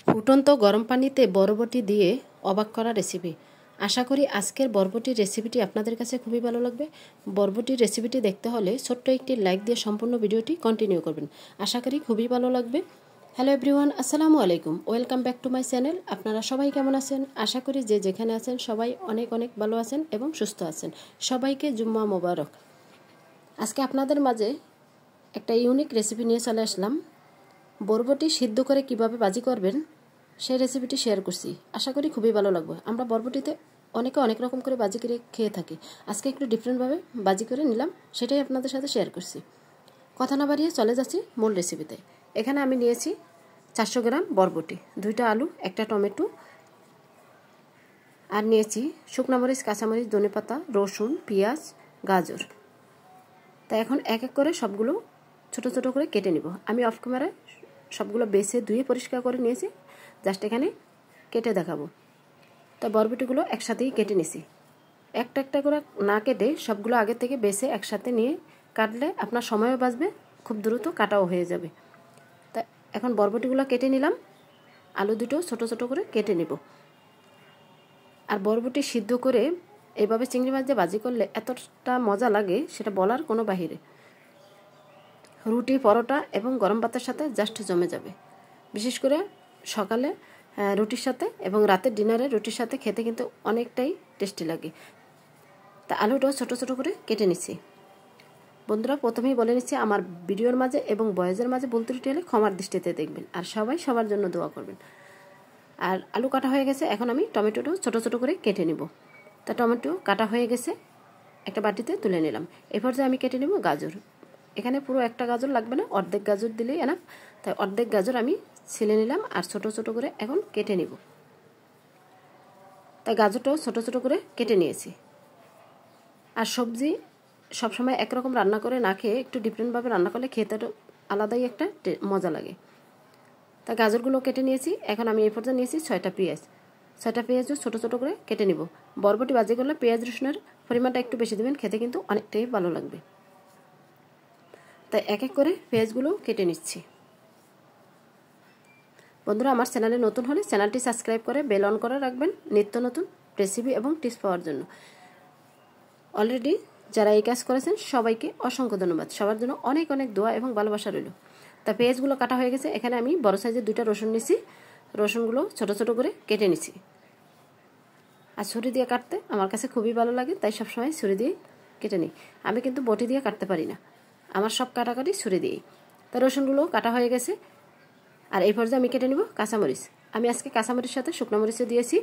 ফুটন্ত গরম পানিতে বরবটি দিয়ে অবাক করা রেসিপি। আশা করি আজকের বরবটির রেসিপিটি আপনাদের কাছে খুবই ভালো লাগবে। বরবটির রেসিপিটি দেখতে হলে ছোট্ট একটি লাইক দিয়ে সম্পূর্ণ ভিডিওটি কন্টিনিউ করবেন। আশা করি খুবই ভালো লাগবে। হ্যালো এভরিওয়ান, আসসালামু আলাইকুম, welcome back to my channel. আপনারা সবাই কেমন আছেন? আশা করি যে যেখানে আছেন সবাই অনেক অনেক ভালো আছেন এবং সুস্থ আছেন। সবাইকে জুম্মা মোবারক। আজকে আপনাদের মাঝে একটা ইউনিক রেসিপি নিয়ে চলে আসলাম। বরবটি সিদ্ধ করে কিভাবে ভাজি করবেন সেই রেসিপিটি শেয়ার করছি। আশা করি খুবই ভালো লাগবে। আমরা বরবটিতে অনেকে অনেক রকম করে ভাজি করে খেয়ে থাকি। আজকে একটু ডিফারেন্টভাবে ভাজি করে নিলাম, সেটাই আপনাদের সাথে শেয়ার করছি। কথা না বাড়িয়ে চলে যাচ্ছি মূল রেসিপিতে। এখানে আমি নিয়েছি 400 গ্রাম বরবটি, 2টা আলু, 1টা টমেটো, আর নিয়েছি শুকনো মরিচ, কাঁচামরিচ, ধনেপাতা, রসুন, পেঁয়াজ, গাজর। তাই এখন এক এক করে সবগুলো ছোট ছোট করে কেটে নিব। আমি অফ ক্যামেরায় সবগুলো বেছে ধুয়ে পরিষ্কার করে নিয়েছি, জাস্ট এখানে কেটে দেখাবো। তো বরবটিগুলো একসাথেই কেটে নিছি। একটা একটা করে না কেটে সবগুলো আগে থেকে বেছে একসাথে নিয়ে কাটলে আপনার সময়ও বাঁচবে, খুব দ্রুত কাটাও হয়ে যাবে। তা এখন বরবটিগুলো কেটে নিলাম, আলু দুটো ছোট ছোট করে কেটে নিব। আর বরবটি সিদ্ধ করে এইভাবে চিংড়ি মাছ দিয়ে ভাজি করলে এতটা মজা লাগে সেটা বলার কোনো বাহিরে। রুটি, পরোটা এবং গরম ভাতের সাথে জাস্ট জমে যাবে। বিশেষ করে সকালে রুটির সাথে এবং রাতের ডিনারে রুটির সাথে খেতে কিন্তু অনেকটাই টেস্টি লাগে। তা আলুটাও ছোটো ছোটো করে কেটে নিচ্ছি। বন্ধুরা, প্রথমেই বলে নিচ্ছি, আমার ভিডিওর মাঝে এবং বয়েজের মাঝে ভুল ত্রুটি হলে ক্ষমার দৃষ্টিতে দেখবেন, আর সবাই সবার জন্য দোয়া করবেন। আর আলু কাটা হয়ে গেছে, এখন আমি টমেটোটাও ছোটো ছোটো করে কেটে নিব। তা টমেটো কাটা হয়ে গেছে, একটা বাটিতে তুলে নিলাম। এরপর যে আমি কেটে নেব গাজর। এখানে পুরো একটা গাজর লাগবে না, অর্ধেক গাজর দিলেই এনাফ। তাই অর্ধেক গাজর আমি ছিলে নিলাম আর ছোট ছোট করে এখন কেটে নিব। তাই গাজরটাও ছোট ছোট করে কেটে নিয়েছি। আর সবজি সবসময় একরকম রান্না করে না খেয়ে একটু ডিফারেন্টভাবে রান্না করলে খেতে আলাদাই একটা মজা লাগে। তাই গাজরগুলো কেটে নিয়েছি। এখন আমি এই পর্যন্ত নিয়েছি 6টা পেঁয়াজ। 6টা পেঁয়াজও ছোটো ছোটো করে কেটে নিব। বরবটি ভাজি করলে পেঁয়াজ রসুনের পরিমাণটা একটু বেশি দেবেন, খেতে কিন্তু অনেকটাই ভালো লাগবে। তাই এক এক করে পেঁয়াজগুলো কেটে নিচ্ছি। বন্ধুরা, আমার চ্যানেলে নতুন হলে চ্যানেলটি সাবস্ক্রাইব করে বেল অন করে রাখবেন নিত্য নতুন রেসিপি এবং টিপস পাওয়ার জন্য। অলরেডি যারা এই কাজ করেছেন সবাইকে অসংখ্য ধন্যবাদ। সবার জন্য অনেক অনেক দোয়া এবং ভালোবাসা রইল। তা পেঁয়াজগুলো কাটা হয়ে গেছে। এখানে আমি বড় সাইজের 2টা রসুন নিছি। রসুনগুলো ছোট ছোট করে কেটে নিছি। আর ছুরি দিয়ে কাটতে আমার কাছে খুবই ভালো লাগে, তাই সবসময় ছুরি দিয়ে কেটে নিই। আমি কিন্তু বটি দিয়ে কাটতে পারি না, আমার সব কাটাকাটি ছুরি দিয়েই। তা রসুনগুলো কাটা হয়ে গেছে। আর এই পর্যায়ে আমি কেটে নিব কাঁচামরিচ। আমি আজকে কাঁচামরিচ সাথে শুকনো মরিচও দিয়েছি,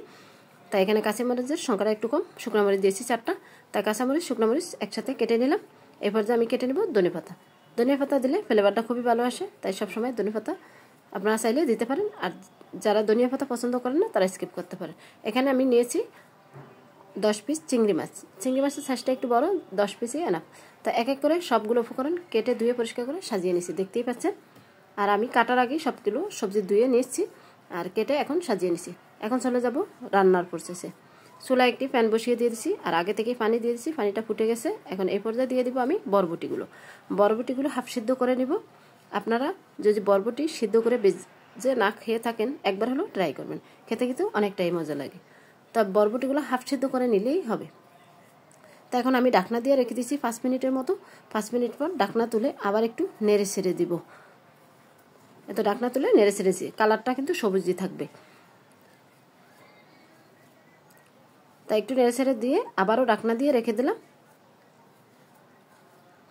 তাই এখানে কাঁচামরিচের সংখ্যাটা একটু কম, শুকনো মরিচ দিয়েছি 4টা। তাই কাঁচামরিচ, শুকনো মরিচ একসাথে কেটে নিলাম। এই পর্যায়ে আমি কেটে নেব ধনেপাতা। ধনেপাতা দিলে ফ্লেভারটা খুবই ভালো আসে, তাই সবসময় ধনেপাতা আপনারা চাইলে দিতে পারেন। আর যারা ধনিয়া পাতা পছন্দ করেন না তারা স্কিপ করতে পারেন। এখানে আমি নিয়েছি 10 পিস চিংড়ি মাছ। চিংড়ি মাছের সাইজটা একটু বড়, 10 পিসই এনাফ। তা এক এক করে সবগুলো উপকরণ কেটে ধুয়ে পরিষ্কার করে সাজিয়ে নিয়েছি, দেখতেই পাচ্ছেন। আর আমি কাটার আগেই সবগুলো সবজি ধুয়ে নিয়েছি আর কেটে এখন সাজিয়ে নিয়েছি। এখন চলে যাব রান্নার প্রসেসে। চুলায় একটি প্যান বসিয়ে দিয়ে দিচ্ছি আর আগে থেকেই পানি দিয়ে দিচ্ছি। পানিটা ফুটে গেছে। এখন এই পর্যায়ে দিয়ে দিব আমি বরবটিগুলো। বরবটিগুলো হাফ সিদ্ধ করে নিব। আপনারা যদি বরবটি সিদ্ধ করে যে না খেয়ে থাকেন, একবার হলেও ট্রাই করবেন, খেতে কিন্তু অনেকটাই মজা লাগে। তা বরবটিগুলো হাফ সিদ্ধ করে নিলেই হবে। তা এখন আমি ঢাকনা দিয়ে রেখে দিচ্ছি 5 মিনিটের মতো। 5 মিনিট পর ঢাকনা তুলে আবার একটু নেড়ে ছেড়ে দিব। এত ঢাকনা তুলে নেড়ে ছেড়েছি, কালারটা কিন্তু সবুজই থাকবে। তাই একটু নেড়ে ছেড়ে দিয়ে আবারও ঢাকনা দিয়ে রেখে দিলাম।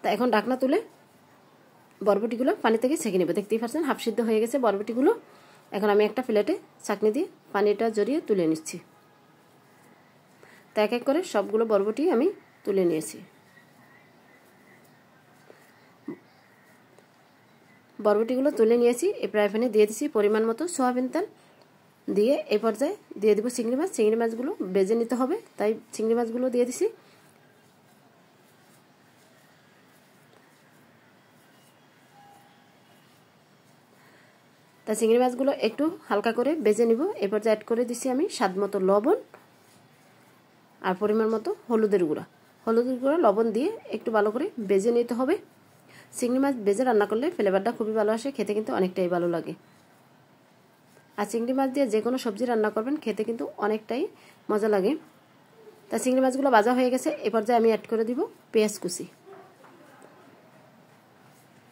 তা এখন ঢাকনা তুলে বরবটিগুলো পানি থেকে ছেঁকে নেব। দেখতেই পাচ্ছেন হাফ সিদ্ধ হয়ে গেছে বরবটিগুলো। এখন আমি একটা প্লেটে ছাঁকনি দিয়ে পানিটা জড়িয়ে তুলে নিচ্ছি। তা এক এক করে সবগুলো বরবটি আমি তুলে নিয়েছি। বরবটিগুলো তুলে নিয়েছি। এই ফ্রাই প্যানে দিয়ে দিচ্ছি পরিমাণ মতো সয়াবিন তেল। দিয়ে এই পর্যায়ে দিয়ে দেবো চিংড়ি মাছ। চিংড়ি মাছগুলো ভেজে নিতে হবে, তাই চিংড়ি মাছগুলো দিয়ে দিছি। তা চিংড়ি মাছগুলো একটু হালকা করে ভেজে নিব। এই পর্যায়ে অ্যাড করে দিচ্ছি আমি স্বাদ মতো লবণ আর পরিমাণ মতো হলুদের গুঁড়া। হলুদের গুঁড়া, লবণ দিয়ে একটু ভালো করে ভেজে নিতে হবে। চিংড়ি মাছ ভেজে রান্না করলে ফ্লেভারটা খুবই ভালো আসে, খেতে কিন্তু অনেকটাই ভালো লাগে। আর চিংড়ি মাছ দিয়ে যে কোনো সবজি রান্না করবেন খেতে কিন্তু অনেকটাই মজা লাগে। তা চিংড়ি মাছগুলো ভাজা হয়ে গেছে। এ পর্যায়ে আমি অ্যাড করে দিব পেঁয়াজ কুচি।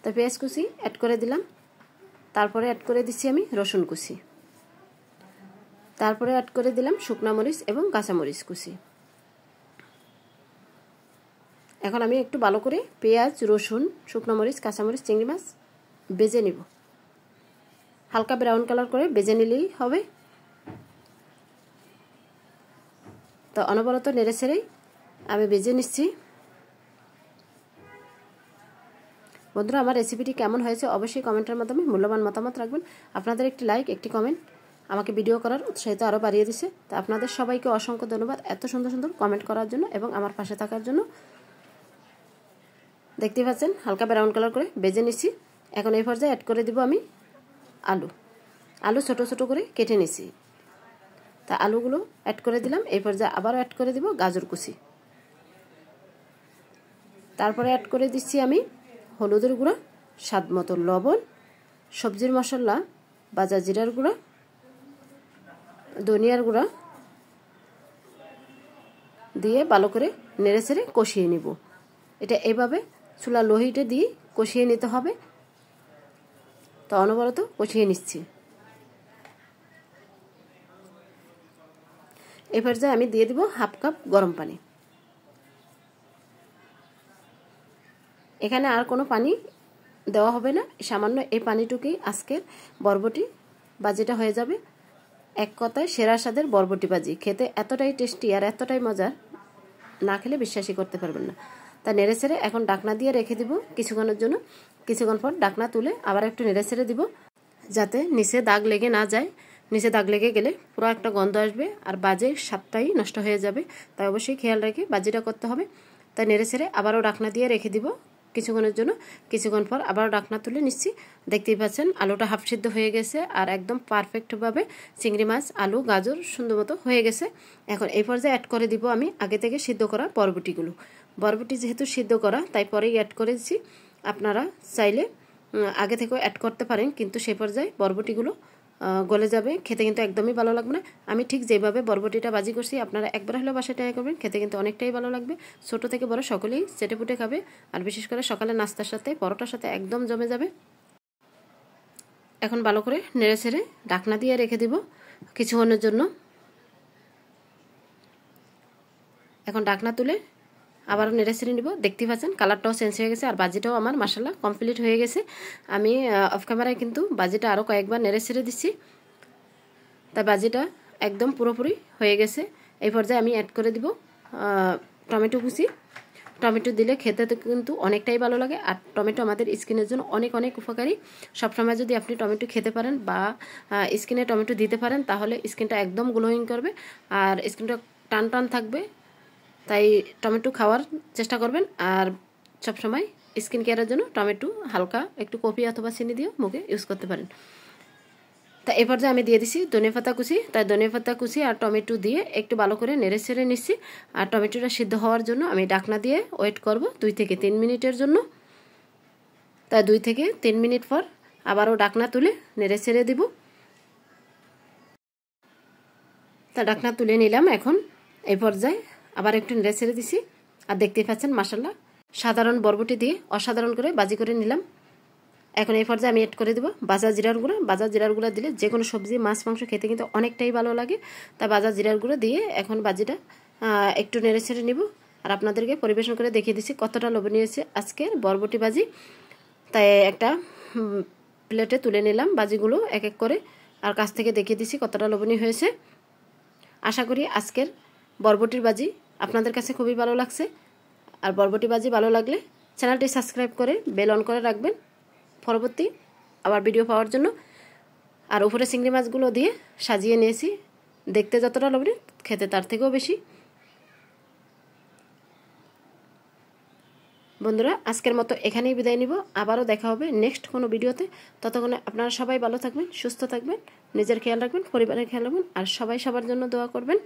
তা পেঁয়াজ কুচি অ্যাড করে দিলাম। তারপরে অ্যাড করে দিচ্ছি আমি রসুন কুচি। তারপরে অ্যাড করে দিলাম শুকনো মরিচ এবং কাঁচামরিচ কুচি। এখন আমি একটু ভালো করে পেঁয়াজ, রসুন, শুকনো মরিচ, কাঁচামরিচ, চিংড়ি মাছ ভেজে নিব। হালকা ব্রাউন কালার করে ভেজে নিলেই হবে। তো অনবরত নেড়ে ছেড়েই আমি ভেজে নিচ্ছি। বন্ধুরা, আমার রেসিপিটি কেমন হয়েছে অবশ্যই কমেন্টের মাধ্যমে মূল্যবান মতামত রাখবেন। আপনাদের একটি লাইক, একটি কমেন্ট আমাকে ভিডিও করার উৎসাহিত আরও বাড়িয়ে দিচ্ছে। তো আপনাদের সবাইকে অসংখ্য ধন্যবাদ এত সুন্দর সুন্দর কমেন্ট করার জন্য এবং আমার পাশে থাকার জন্য। দেখতে পাচ্ছেন হালকা ব্রাউন কালার করে ভেজে নিচ্ছি। এখন এই পর্যায়ে অ্যাড করে দিব আমি আলু ছোট ছোট করে কেটে নিছি। তা আলুগুলো অ্যাড করে দিলাম। এই পর্যায়ে আবারও অ্যাড করে দিব গাজর কুচি। তারপরে অ্যাড করে দিচ্ছি আমি হলুদের গুঁড়া, স্বাদ মতো লবণ, সবজির মশলা, ভাজা জিরার গুঁড়া, ধনিয়ার গুঁড়া দিয়ে ভালো করে নেড়ে চেড়ে কষিয়ে নিব। এটা এভাবে চুলা লো হিটে দিয়ে কষিয়ে নিতে হবে। তো অনবরত কষিয়ে নিচ্ছি। এই পর্যায়ে আমি দিয়ে দিব হাফ কাপ গরম পানি। এখানে আর কোনো পানি দেওয়া হবে না, সামান্য এই পানিটুকুই আজকের বরবটি ভাজিটা হয়ে যাবে। এক কথায় সেরা স্বাদের বরবটি ভাজি, খেতে এতটাই টেস্টি আর এতটাই মজার, না খেলে বিশ্বাসই করতে পারবেন না। তা নেড়ে ছেড়ে এখন ডাকনা দিয়ে রেখে দিব কিছুক্ষণের জন্য। কিছুক্ষণ পর ডাকনা তুলে আবার একটু নেড়ে ছেড়ে দিব, যাতে নিচে দাগ লেগে না যায়। নিচে দাগ লেগে গেলে পুরো একটা গন্ধ আসবে আর বাজের স্বাদটাই নষ্ট হয়ে যাবে। তাই অবশ্যই খেয়াল রেখে ভাজিটা করতে হবে। তাই নেড়ে ছেড়ে আবারও ডাকনা দিয়ে রেখে দিব কিছুক্ষণের জন্য। কিছুক্ষণ পর আবারও ডাকনা তুলে নিচ্ছি। দেখতেই পাচ্ছেন আলুটা হাফ সিদ্ধ হয়ে গেছে আর একদম পারফেক্টভাবে চিংড়ি মাছ, আলু, গাজর সুন্দর মতো হয়ে গেছে। এখন এই পর্যায়ে অ্যাড করে দিব আমি আগে থেকে সিদ্ধ করা বরবটিগুলো। বরবটি যেহেতু সিদ্ধ করা তাই পরেই অ্যাড করেছি। আপনারা চাইলে আগে থেকেও অ্যাড করতে পারেন, কিন্তু সেই পর্যায়ে বরবটিগুলো গলে যাবে, খেতে কিন্তু একদমই ভালো লাগবে না। আমি ঠিক যেভাবে বরবটিটা ভাজি করছি আপনারা একবার হলেও বাসায় ট্রাই করবেন, খেতে কিন্তু অনেকটাই ভালো লাগবে। ছোট থেকে বড় সকলেই চেটেপুটে খাবে, আর বিশেষ করে সকালে নাস্তার সাথে, পরোটার সাথে একদম জমে যাবে। এখন ভালো করে নেড়ে ছেড়ে ঢাকনা দিয়ে রেখে দিব কিছুক্ষণের জন্য। এখন ঢাকনা তুলে আবারও নেড়ে ছেড়ে নিব। দেখতে পাচ্ছেন কালারটাও চেঞ্জ হয়ে গেছে আর ভাজিটাও আমার মাশাআল্লাহ কমপ্লিট হয়ে গেছে। আমি অফ ক্যামেরায় কিন্তু ভাজিটা আরও কয়েকবার নেড়ে ছেড়ে দিচ্ছি। তাই ভাজিটা একদম পুরোপুরি হয়ে গেছে। এই পর্যায়ে আমি অ্যাড করে দিব টমেটো কুচি। টমেটো দিলে খেতে কিন্তু অনেকটাই ভালো লাগে, আর টমেটো আমাদের স্কিনের জন্য অনেক অনেক উপকারী। সবসময় যদি আপনি টমেটো খেতে পারেন বা স্কিনে টমেটো দিতে পারেন তাহলে স্কিনটা একদম গ্লোয়িং করবে আর স্কিনটা টান টান থাকবে। তাই টমেটো খাওয়ার চেষ্টা করবেন, আর সবসময় স্কিন কেয়ারের জন্য টমেটো হালকা একটু কফি অথবা চিনি দিয়ে মুখে ইউজ করতে পারেন। তা এই পর্যায়ে আমি দিয়ে দিছি ধনেপাতা কুচি। তাই ধনেপাতা কুচি আর টমেটো দিয়ে একটু ভালো করে নেড়ে ছেড়ে নিচ্ছি। আর টমেটোটা সিদ্ধ হওয়ার জন্য আমি ঢাকনা দিয়ে ওয়েট করব 2 থেকে 3 মিনিটের জন্য। তাই 2 থেকে 3 মিনিট পর আবারও ঢাকনা তুলে নেড়ে ছেড়ে দিব। তা ঢাকনা তুলে নিলাম। এখন এই পর্যায়ে আবার একটু নেড়ে ছেড়ে দিছি। আর দেখতেই পাচ্ছেন মাশাআল্লাহ সাধারণ বরবটি দিয়ে অসাধারণ করে ভাজি করে নিলাম। এখন এই পর্যায়ে আমি অ্যাড করে দেবো ভাজা জিরার গুঁড়া। ভাজা জিরার গুঁড়া দিলে যে কোনো সবজি, মাছ, মাংস খেতে কিন্তু অনেকটাই ভালো লাগে। তাই ভাজা জিরার গুঁড়ো দিয়ে এখন ভাজিটা একটু নেড়ে ছেড়ে নিব। আর আপনাদেরকে পরিবেশন করে দেখিয়ে দিচ্ছি কতটা লোভনীয় হয়েছে আজকের বরবটি ভাজি। তাই একটা প্লেটে তুলে নিলাম ভাজিগুলো এক এক করে, আর কাছ থেকে দেখিয়ে দিচ্ছি কতটা লোভনীয় হয়েছে। আশা করি আজকের বরবটির ভাজি আপনাদের কাছে খুবই ভালো লাগছে। আর বরবটি ভাজি ভালো লাগলে চ্যানেলটি সাবস্ক্রাইব করে বেল অন করে রাখবেন পরবর্তী আবার ভিডিও পাওয়ার জন্য। আর উপরে চিংড়ি মাছগুলো দিয়ে সাজিয়ে নিয়েছি, দেখতে যতটা লোভনীয় খেতে তার থেকেও বেশি। বন্ধুরা, আজকের মতো এখানেই বিদায় নিব। আবারও দেখা হবে নেক্সট কোনো ভিডিওতে। ততক্ষণে আপনারা সবাই ভালো থাকবেন, সুস্থ থাকবেন, নিজের খেয়াল রাখবেন, পরিবারের খেয়াল রাখবেন, আর সবাই সবার জন্য দোয়া করবেন।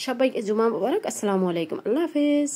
সবাইকে জুমা মুবারক। আসসালামু আলাইকুম। আল্লাহ হাফেজ।